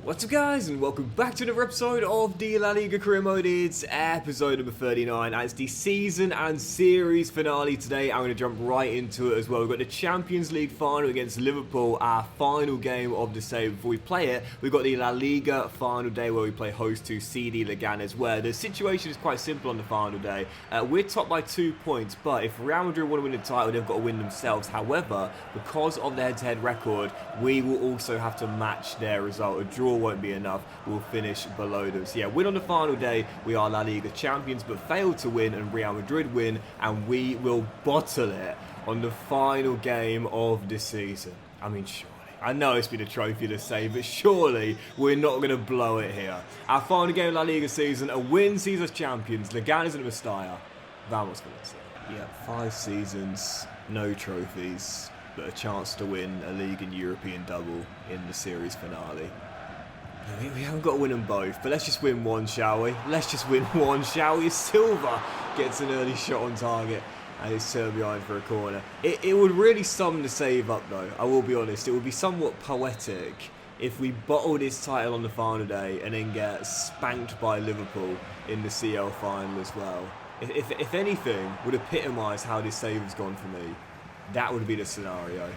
What's up guys, and welcome back to another episode of the La Liga Career Mode. It's episode number 39, and it's the season and series finale today. I'm going to jump right into it as well. We've got the Champions League final against Liverpool, our final game of the save. Before we play it, we've got the La Liga final day where we play host to CD Leganes, where the situation is quite simple on the final day. We're top by 2 points, but if Real Madrid want to win the title, they've got to win themselves. However, because of the head-to-head record, we will also have to match their result. A draw won't be enough. We'll finish below them. So yeah, win on the final day, we are La Liga champions, but fail to win and Real Madrid win, and we will bottle it on the final game of the season. I mean, surely. I know it's been a trophy to say, but surely we're not going to blow it here. Our final game of La Liga season, a win sees us champions. Leganes and Mestalla. Vamos Valencia. Yeah, 5 seasons, no trophies, but a chance to win a league and European double in the series finale. We haven't got to win them both, but let's just win one, shall we? Let's just win one, shall we? Silva gets an early shot on target, and it's turned behind for a corner. It would really sum the save up, though, I will be honest. It would be somewhat poetic if we bottled this title on the final day and then get spanked by Liverpool in the CL final as well. If anything would epitomise how this save has gone for me, that would be the scenario.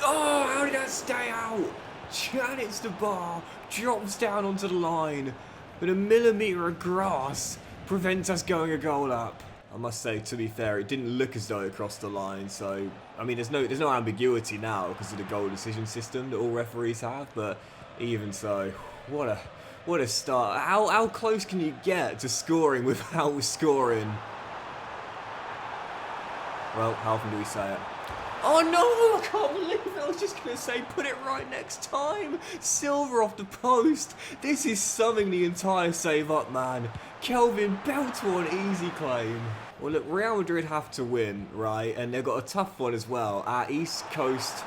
Oh, how did that stay out? Janet's the bar, drops down onto the line, but a millimetre of grass prevents us going a goal up. I must say, to be fair, it didn't look as though it crossed the line, so I mean, there's no ambiguity now because of the goal decision system that all referees have. But even so, what a start! How close can you get to scoring without scoring? Well, how often do we say it? Oh no, I can't believe it. I was just going to say, put it right next time. Silva off the post. This is summing the entire save up, man. Kelvin belts one easy claim. Well, look, Real Madrid have to win, right? And they've got a tough one as well. Our East Coast...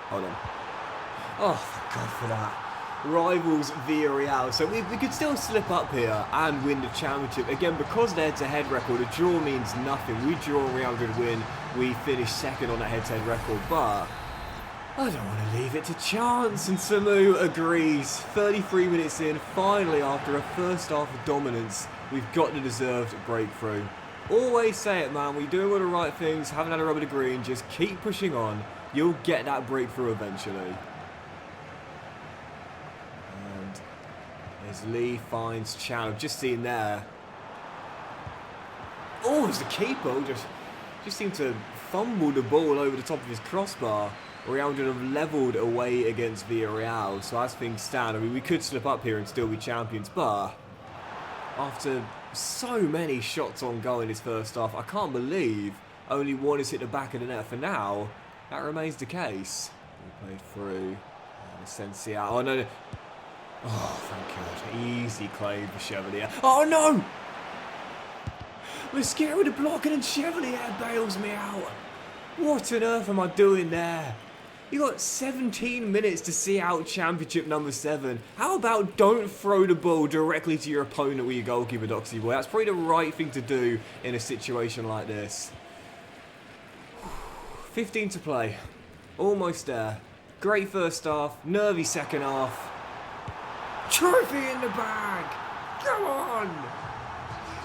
Hold on. Oh, thank God for that. Rivals Villarreal, so we could still slip up here and win the championship. Again, because the head-to-head record, a draw means nothing. We draw, Real Madrid win, we finish second on that head-to-head record, but I don't want to leave it to chance, and Samu agrees. 33 minutes in, finally, after a first half of dominance, we've got the deserved breakthrough. Always say it, man, we're doing all the right things, haven't had a rub of the green, just keep pushing on, you'll get that breakthrough eventually. As Lee finds Chan, I've just seen there. Oh, it's the keeper just seemed to fumble the ball over the top of his crossbar. Real Madrid have levelled away against Villarreal, so as things stand, I mean, we could slip up here and still be champions, but after so many shots on goal in his first half, I can't believe only one has hit the back of the net. For now, that remains the case. We played through. Sensia. Oh no. Oh, thank God. Easy claim for Chevalier. Oh, no! We're scared with the block and then Chevalier bails me out. What on earth am I doing there? You got 17 minutes to see out championship number 7. How about don't throw the ball directly to your opponent with your goalkeeper, Doxy boy? That's probably the right thing to do in a situation like this. 15 to play. Almost there. Great first half. Nervy second half. Trophy in the bag! Come on!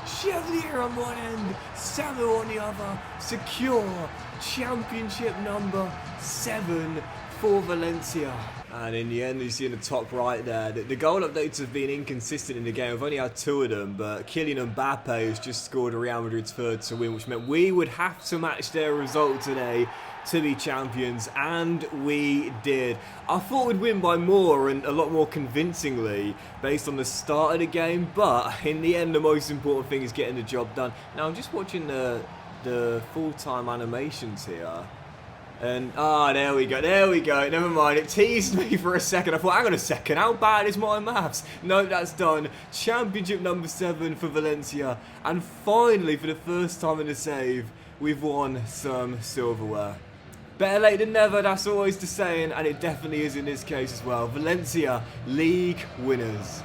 Chevalier on one end, Samu on the other. Secure championship number 7 for Valencia. And in the end, you see in the top right there, the goal updates have been inconsistent in the game. We've only had 2 of them, but Kylian Mbappe has just scored Real Madrid's third to win, which meant we would have to match their result today to be champions, and we did. I thought we'd win by more and a lot more convincingly based on the start of the game, but in the end the most important thing is getting the job done. Now I'm just watching the full-time animations here, and there we go, never mind, it teased me for a second. I thought, hang on a second, how bad is my maths? No, that's done. Championship number 7 for Valencia, and finally for the first time in the save we've won some silverware. Better late than never, that's always the saying, and it definitely is in this case as well. Valencia, league winners.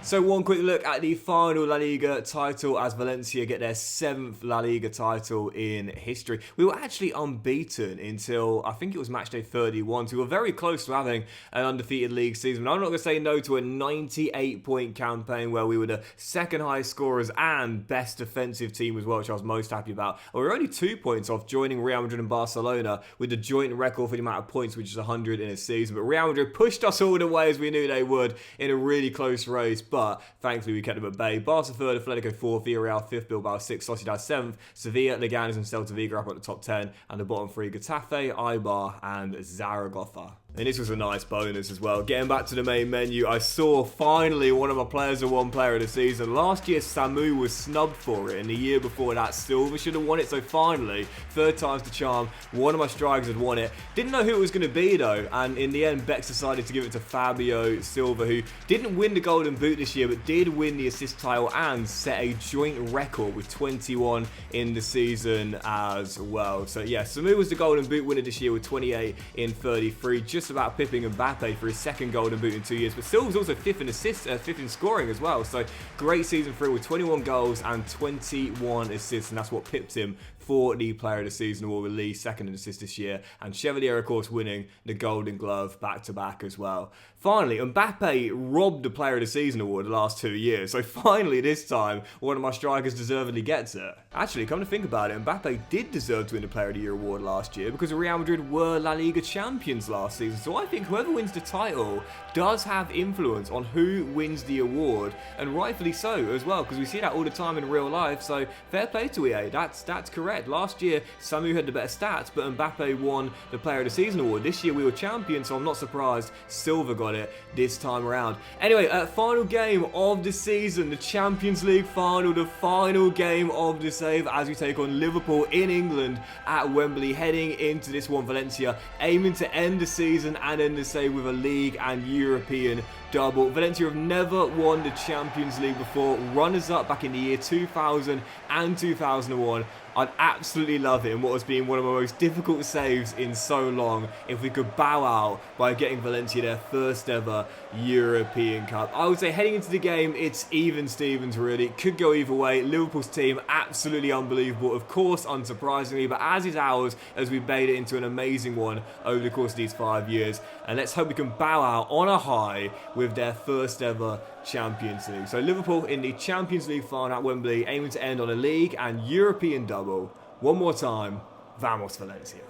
So one quick look at the final La Liga title as Valencia get their 7th La Liga title in history. We were actually unbeaten until, I think it was match day 31, so we were very close to having an undefeated league season. But I'm not going to say no to a 98-point campaign where we were the second highest scorers and best defensive team as well, which I was most happy about. And we were only 2 points off joining Real Madrid and Barcelona with the joint record for the amount of points, which is 100 in a season. But Real Madrid pushed us all the way as we knew they would in a really close race. But thankfully we kept them at bay. Barca 3rd, Atletico 4th, Villarreal 5th, Bilbao 6th, Sociedad 7th, Sevilla, Leganes and Celta Vigo up at the top 10, and the bottom 3, Getafe, Eibar and Zaragoza. And this was a nice bonus as well. Getting back to the main menu, I saw finally one of my players of one player of the season. Last year, Samu was snubbed for it, and the year before that, Silva should have won it. So finally, 3rd time's the charm, one of my strikers had won it. Didn't know who it was going to be though, and in the end, Bex decided to give it to Fabio Silva, who didn't win the Golden Boot this year, but did win the assist title and set a joint record with 21 in the season as well. So yeah, Samu was the Golden Boot winner this year with 28 in 33, just about pipping Mbappe for his 2nd Golden Boot in 2 years. But Silva's also 5th in assists, 5th in scoring as well. So great season for him with 21 goals and 21 assists, and that's what pipped him for the Player of the Season award, with Lee 2nd in assists this year, and Chevalier, of course, winning the Golden Glove back-to-back as well. Finally, Mbappe robbed the Player of the Season award the last 2 years, so finally this time, one of my strikers deservedly gets it. Actually, come to think about it, Mbappe did deserve to win the Player of the Year award last year because Real Madrid were La Liga champions last season, so I think whoever wins the title does have influence on who wins the award, and rightfully so as well, because we see that all the time in real life, so fair play to EA, that's correct. Last year, Samu had the better stats, but Mbappe won the Player of the Season award. This year we were champions, so I'm not surprised Silva got it this time around. Anyway, final game of the season, the Champions League final, the final game of the save as we take on Liverpool in England at Wembley, heading into this one, Valencia aiming to end the season and end the save with a league and European double. Valencia have never won the Champions League before, runners-up back in the year 2000 and 2001. I'd absolutely love it in what has been one of my most difficult saves in so long if we could bow out by getting Valencia their 1st ever European Cup. I would say heading into the game, it's even Stevens really. It could go either way. Liverpool's team, absolutely unbelievable, of course, unsurprisingly, but as is ours, as we made it into an amazing one over the course of these 5 years. And let's hope we can bow out on a high with their 1st ever Champions League. So Liverpool in the Champions League final at Wembley, aiming to end on a league and European double. One more time, vamos Valencia.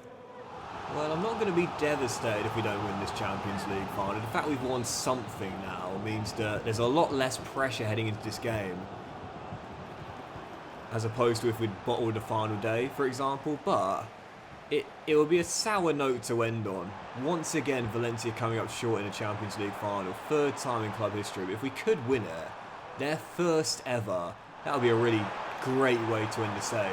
Well, I'm not going to be devastated if we don't win this Champions League final. The fact we've won something now means that there's a lot less pressure heading into this game, as opposed to if we'd bottled the final day, for example, but it will be a sour note to end on. Once again, Valencia coming up short in the Champions League final, 3rd time in club history. But if we could win it, their 1st ever, that would be a really great way to end the save.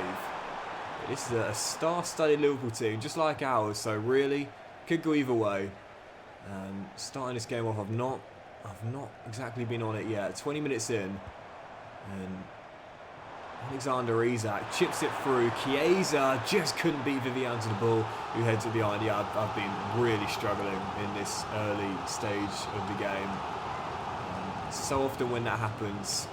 But this is a star-studded Liverpool team, just like ours, so really, could go either way. And starting this game off, I've not exactly been on it yet. 20 minutes in, and Alexander Isak chips it through. Chiesa just couldn't beat Vivian to the ball, who heads it behind. Yeah, I've been really struggling in this early stage of the game. So often when that happens,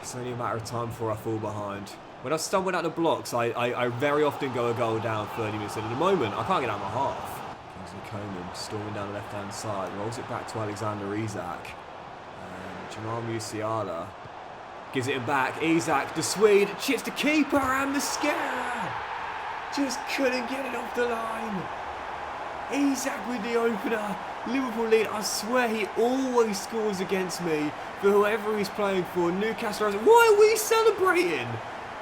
it's only a matter of time before I fall behind. When I stumbled out the blocks, I very often go a goal down 30 minutes in. At the moment, I can't get out of my half. Kingsley Coman storming down the left-hand side, rolls it back to Alexander Isak. Jamal Musiala gives it back. Isak, the Swede, chips the keeper and Mosquera just couldn't get it off the line. Isak with the opener. Liverpool lead. I swear he always scores against me for whoever he's playing for. Newcastle. Why are we celebrating?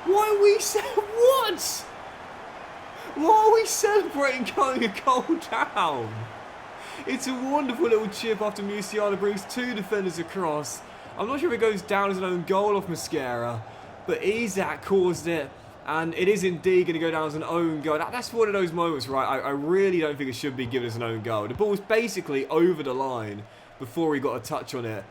Why are we what? Why are we celebrating going a goal down? It's a wonderful little chip after Musiala brings 2 defenders across. I'm not sure if it goes down as an own goal off Mosquera, but Isak caused it, and it is indeed going to go down as an own goal. That's one of those moments, right? I really don't think it should be given as an own goal. The ball was basically over the line before he got a touch on it,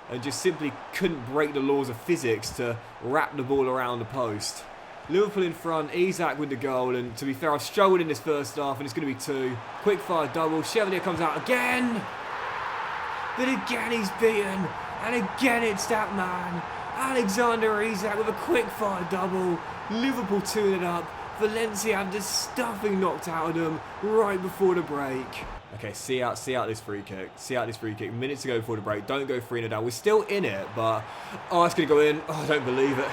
and just simply couldn't break the laws of physics to wrap the ball around the post. Liverpool in front, Isak with the goal, and to be fair, I've struggled in this 1st half, and it's going to be 2. Quick fire double, Chevalier comes out again! But again he's beaten. And again it's that man. Alexander Isak with a quick fire double. Liverpool 2-0 up. Valencia have the stuffing knocked out of them right before the break. Okay, see out this free kick. See out this free kick. Minutes to go before the break. Don't go 3-0 down. We're still in it, but... Oh, it's going to go in. Oh, I don't believe it.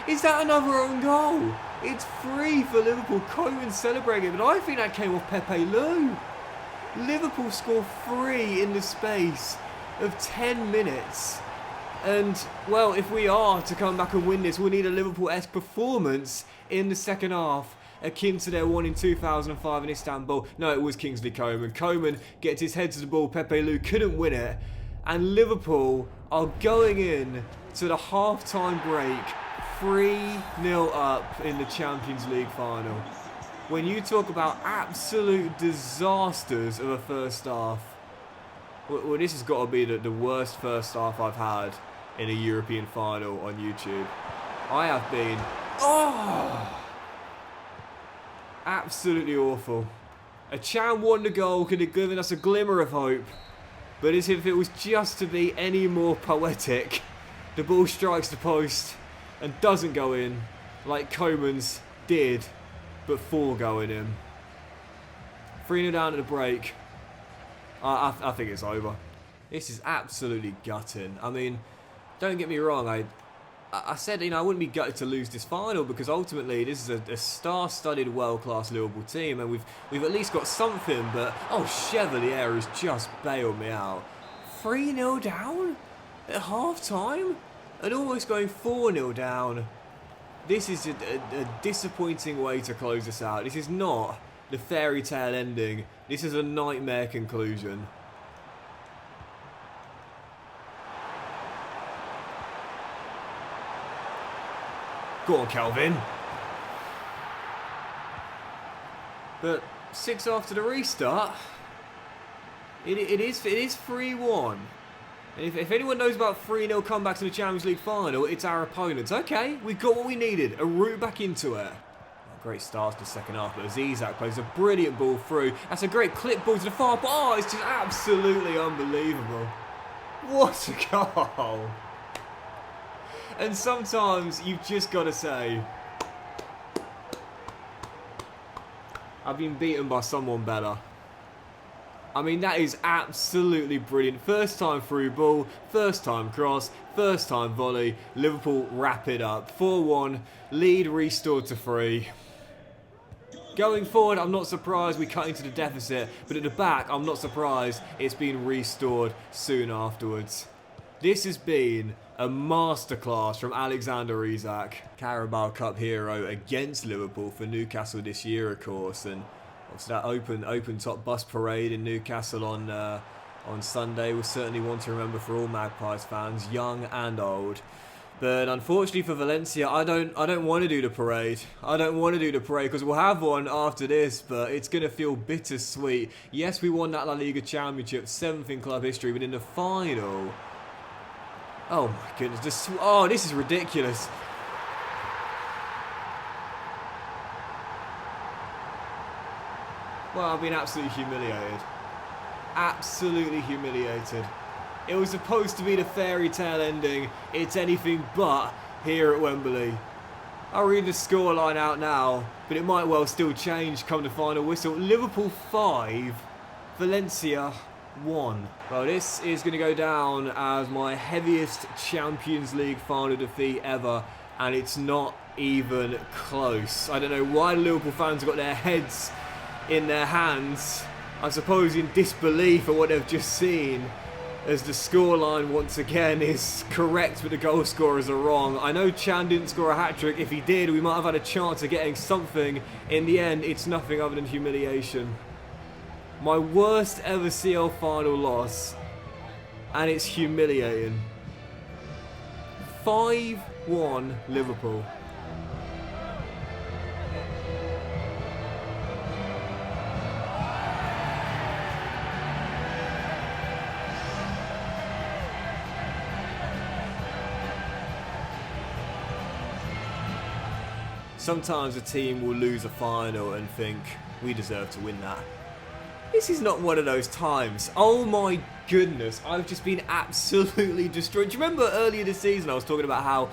Is that another own goal? It's free for Liverpool. Koeman celebrating it, but I think that came off Pepe Lou. Liverpool score 3 in the space of 10 minutes. And, well, if we are to come back and win this, we'll need a Liverpool-esque performance in the second half, akin to their one in 2005 in Istanbul. No, it was Kingsley Coman. Coman gets his head to the ball. Pepe Lou couldn't win it. And Liverpool are going in to the half-time break 3-0 up in the Champions League final. When you talk about absolute disasters of a first half, well, this has got to be the worst first half I've had in a European final on YouTube. I have been, absolutely awful. A Chan wonder goal could have given us a glimmer of hope, but as if it was just to be any more poetic, the ball strikes the post and doesn't go in, like Koeman's did, but 4 going in. 3-0 down at the break. I think it's over. This is absolutely gutting. I mean, don't get me wrong, I said, I wouldn't be gutted to lose this final because ultimately this is a star-studded world-class Liverpool team and we've at least got something, but Chevalier has just bailed me out. 3-0 down at half-time and almost going 4-0 down. This is a disappointing way to close this out. This is not the fairy tale ending. This is a nightmare conclusion. Go on, Calvin. But 6 after the restart, it is 3-1. And if anyone knows about 3-0 comebacks in the Champions League final, it's our opponents. Okay, we've got what we needed. A route back into it. Great start to the second half, but as Isak plays a brilliant ball through. That's a great clip ball to the far. Oh, it's just absolutely unbelievable. What a goal. And sometimes you've just got to say, I've been beaten by someone better. I mean, that is absolutely brilliant. First time through ball, first time cross, first time volley. Liverpool wrap it up. 4-1, lead restored to 3. Going forward, I'm not surprised we cut into the deficit, but at the back, I'm not surprised it's been restored soon afterwards. This has been a masterclass from Alexander Isak, Carabao Cup hero against Liverpool for Newcastle this year, of course, and obviously that open top bus parade in Newcastle on Sunday was certainly one to remember for all Magpies fans, young and old. But unfortunately for Valencia, I don't want to do the parade. I don't want to do the parade because we'll have one after this, but it's going to feel bittersweet. Yes, we won that La Liga Championship, 7th in club history, but in the final... Oh my goodness, this is ridiculous. Well, I've been absolutely humiliated. Absolutely humiliated. It was supposed to be the fairy tale ending. It's anything but here at Wembley. I'll read the scoreline out now, but it might well still change come the final whistle. Liverpool 5, Valencia 1. Well, this is going to go down as my heaviest Champions League final defeat ever, and it's not even close. I don't know why Liverpool fans have got their heads in their hands, I suppose in disbelief at what they've just seen, as the scoreline once again is correct but the goal scorers are wrong. I know Chan didn't score a hat-trick. If he did, we might have had a chance of getting something. In the end, it's nothing other than humiliation. My worst ever CL final loss, and it's humiliating. 5-1 Liverpool. Sometimes a team will lose a final and think, we deserve to win that. This is not one of those times. Oh my goodness, I've just been absolutely destroyed. Do you remember earlier this season I was talking about how,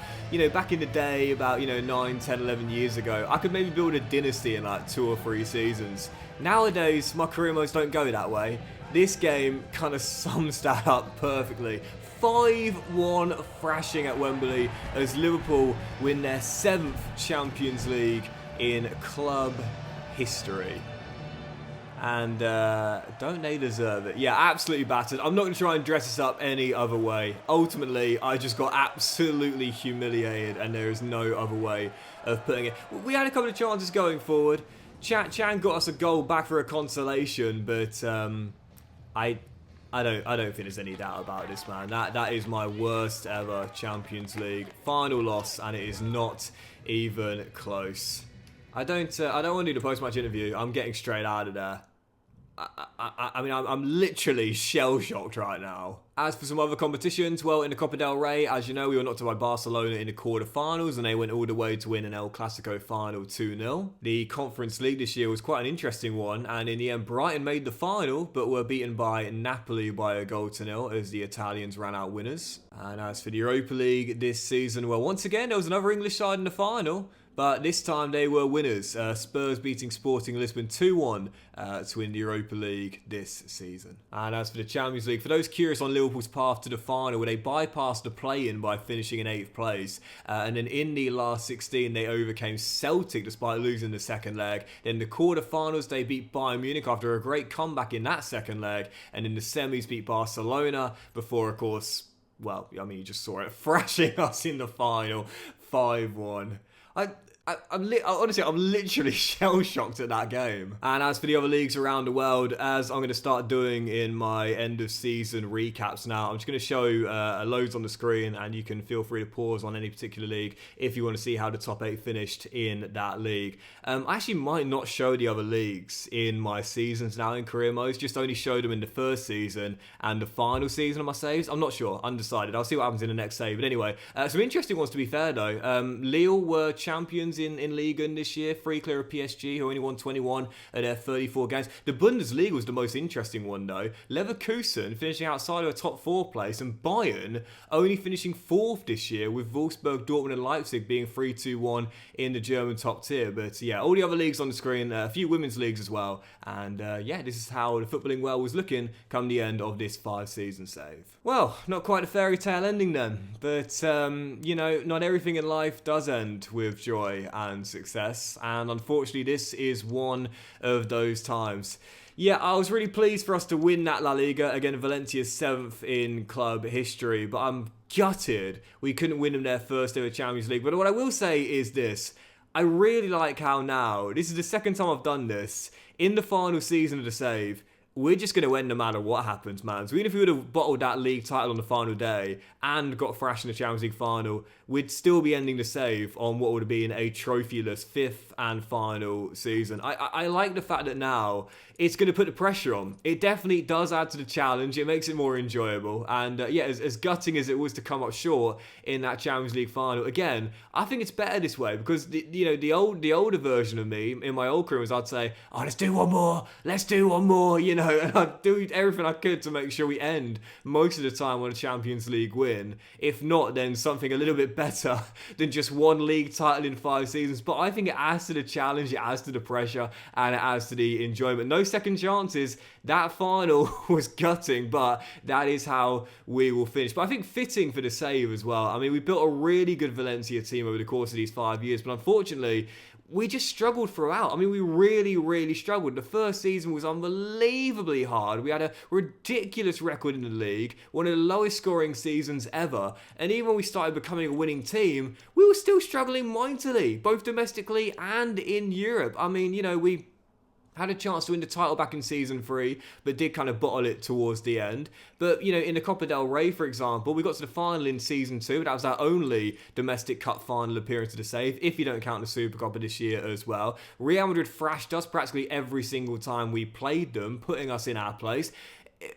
back in the day, about, 9, 10, 11 years ago, I could maybe build a dynasty in like 2 or 3 seasons. Nowadays, my career modes don't go that way. This game kind of sums that up perfectly. 5-1 thrashing at Wembley as Liverpool win their 7th Champions League in club history. And don't they deserve it? Yeah, absolutely battered. I'm not going to try and dress this up any other way. Ultimately, I just got absolutely humiliated, and there is no other way of putting it. We had a couple of chances going forward. Chan got us a goal back for a consolation, but I don't think there's any doubt about this, man. That is my worst ever Champions League final loss, and it is not even close. I don't want to do the post-match interview. I'm getting straight out of there. I mean, I'm literally shell-shocked right now. As for some other competitions, well, in the Copa del Rey, as you know, we were knocked out by Barcelona in the quarter-finals, and they went all the way to win an El Clasico final 2-0. The Conference League this year was quite an interesting one, and in the end, Brighton made the final, but were beaten by Napoli by a 0-0 as the Italians ran out winners. And as for the Europa League this season, well, once again, there was another English side in the final, but this time they were winners. Spurs beating Sporting Lisbon 2-1 to win the Europa League this season. And as for the Champions League, for those curious on Liverpool's path to the final, where they bypassed the play-in by finishing in 8th place, and then in the last 16 they overcame Celtic despite losing the second leg. Then the quarter-finals they beat Bayern Munich after a great comeback in that second leg, and in the semis beat Barcelona before, of course, well, I mean, you just saw it, thrashing us in the final 5-1. Honestly, I'm literally shell-shocked at that game. And as for the other leagues around the world, as I'm going to start doing in my end-of-season recaps now, I'm just going to show loads on the screen, and you can feel free to pause on any particular league if you want to see how the top 8 finished in that league. I actually might not show the other leagues in my seasons now in career modes, just only show them in the first season and the final season of my saves. I'm not sure, undecided. I'll see what happens in the next save. But anyway, some interesting ones to be fair though. Lille were champions in Liga this year, 3 clear of PSG, who only won 21 of their 34 games. The Bundesliga was the most interesting one though. Leverkusen finishing outside of a top 4 place, and Bayern only finishing 4th this year, with Wolfsburg, Dortmund and Leipzig being 3-2-1 in the German top tier. But yeah, all the other leagues on the screen, a few women's leagues as well. And yeah, this is how the footballing world was looking come the end of this 5-season save. Well, not quite a fairy tale ending then, but not everything in life does end with joy and success, and unfortunately this is one of those times. Yeah, I was really pleased for us to win that La Liga, again Valencia's 7th in club history, but I'm gutted we couldn't win them their first ever Champions League. But what I will say is this: I really like how now, this is the second time I've done this, in the final season of the save, we're just going to win no matter what happens, man. So even if we would have bottled that league title on the final day and got thrashed in the Champions League final, we'd still be ending the save on what would have been a trophyless 5th and final season. I like the fact that now it's going to put the pressure on. It definitely does add to the challenge. It makes it more enjoyable. And yeah, as gutting as it was to come up short in that Champions League final, again, I think it's better this way, because the older version of me in my old career was, I'd say, oh, let's do one more, and I'd do everything I could to make sure we end most of the time on a Champions League win. If not, then something a little bit better than just one league title in 5 seasons. But I think it adds to the challenge, it adds to the pressure, and it adds to the enjoyment. No second chances. That final was gutting, but that is how we will finish. But I think fitting for the save as well. I mean, we built a really good Valencia team over the course of these 5 years, but unfortunately, we just struggled throughout. I mean, we really, really struggled. The first season was unbelievably hard. We had a ridiculous record in the league, one of the lowest scoring seasons ever. And even when we started becoming a winning team, we were still struggling mightily, both domestically and in Europe. I mean, we had a chance to win the title back in season 3, but did kind of bottle it towards the end. But, in the Copa del Rey, for example, we got to the final in season 2. That was our only domestic cup final appearance to the save, if you don't count the Super Copa this year as well. Real Madrid thrashed us practically every single time we played them, putting us in our place.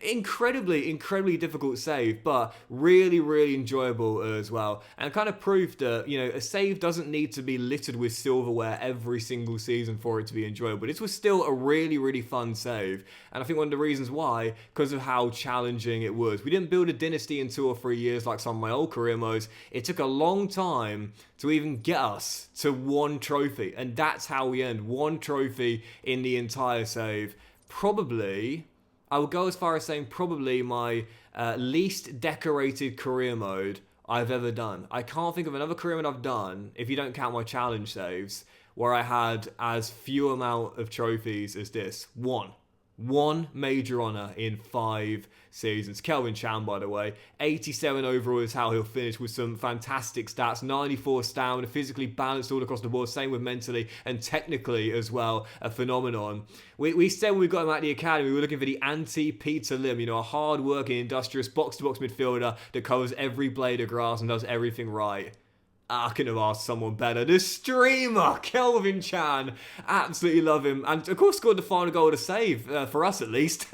incredibly difficult save, but really enjoyable as well, and kind of proved that, you know, a save doesn't need to be littered with silverware every single season for it to be enjoyable. This was still a really fun save, and I think one of the reasons why, because of how challenging it was. We didn't build a dynasty in 2 or 3 years like some of my old career modes. It took a long time to even get us to 1 trophy, and that's how we earned 1 trophy in the entire save. Probably, I would go as far as saying probably my least decorated career mode I've ever done. I can't think of another career mode I've done, if you don't count my challenge saves, where I had as few amount of trophies as this. One major honour in 5 seasons. Kelvin Chan, by the way, 87 overall is how he'll finish, with some fantastic stats. 94 stamina, physically balanced all across the board. Same with mentally and technically as well. A phenomenon. We said when we got him out of the academy, we were looking for the anti-Peter Lim, you know, a hard-working, industrious, box-to-box midfielder that covers every blade of grass and does everything right. I couldn't have asked someone better. The streamer, Kelvin Chan. Absolutely love him. And, of course, scored the final goal to save, for us at least.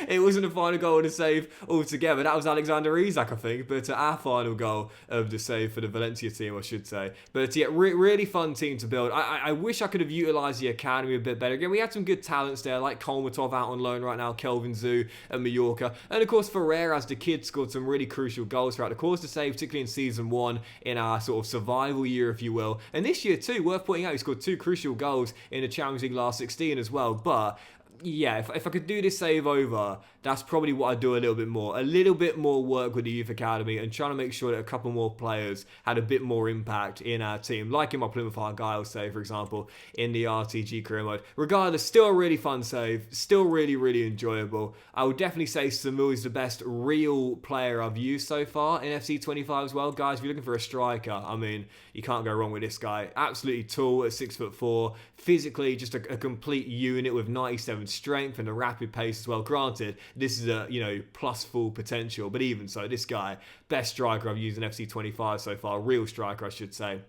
It wasn't a final goal to save altogether. That was Alexander Isak, I think. But our final goal of the save for the Valencia team, I should say. But, yeah, really fun team to build. I wish I could have utilised the academy a bit better. Again, we had some good talents there, like Kolmatov out on loan right now, Kelvin Zhu at Mallorca. And, of course, Ferreira, as the kid, scored some really crucial goals throughout the course of the save, particularly in Season 1, in our sort of survival year, if you will. And this year, too, worth pointing out, he scored 2 crucial goals in the Champions League last 16 as well. But yeah, if I could do this save over, that's probably what I'd do a little bit more. A little bit more work with the Youth Academy and trying to make sure that a couple more players had a bit more impact in our team. Like in my Plymouth Argyle save, for example, in the RTG career mode. Regardless, still a really fun save. Still really enjoyable. I would definitely say Samu is the best real player I've used so far in FC 25 as well. Guys, if you're looking for a striker, I mean, you can't go wrong with this guy. Absolutely tall at 6'4". Physically, just a complete unit with 97 strength and a rapid pace as well. Granted, this is a, you know, plus full potential, but even so, this guy, best striker I've used in FC 25 so far. Real striker, I should say.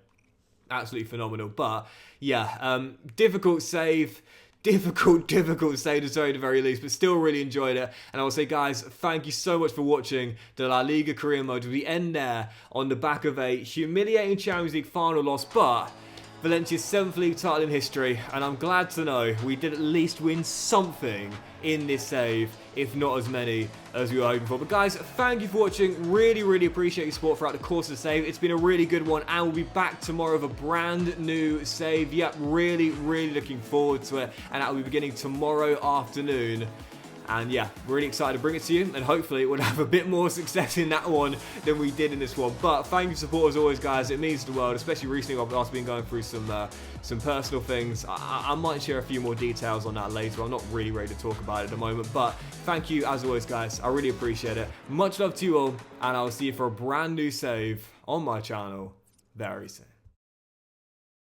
Absolutely phenomenal. But yeah, difficult save. Difficult save to say at the very least, but still really enjoyed it. And I will say, guys, thank you so much for watching the La Liga career mode. We end there on the back of a humiliating Champions League final loss, but Valencia's 7th league title in history, and I'm glad to know we did at least win something in this save, if not as many as we were hoping for. But guys, thank you for watching. Really appreciate your support throughout the course of the save. It's been a really good one, and we'll be back tomorrow with a brand new save. Yep, really looking forward to it, and that will be beginning tomorrow afternoon. And yeah, really excited to bring it to you, and hopefully we'll have a bit more success in that one than we did in this one. But thank you for support as always, guys. It means the world, especially recently after been going through some personal things. I might share a few more details on that later. I'm not really ready to talk about it at the moment, but thank you as always, guys. I really appreciate it. Much love to you all, and I'll see you for a brand new save on my channel very soon.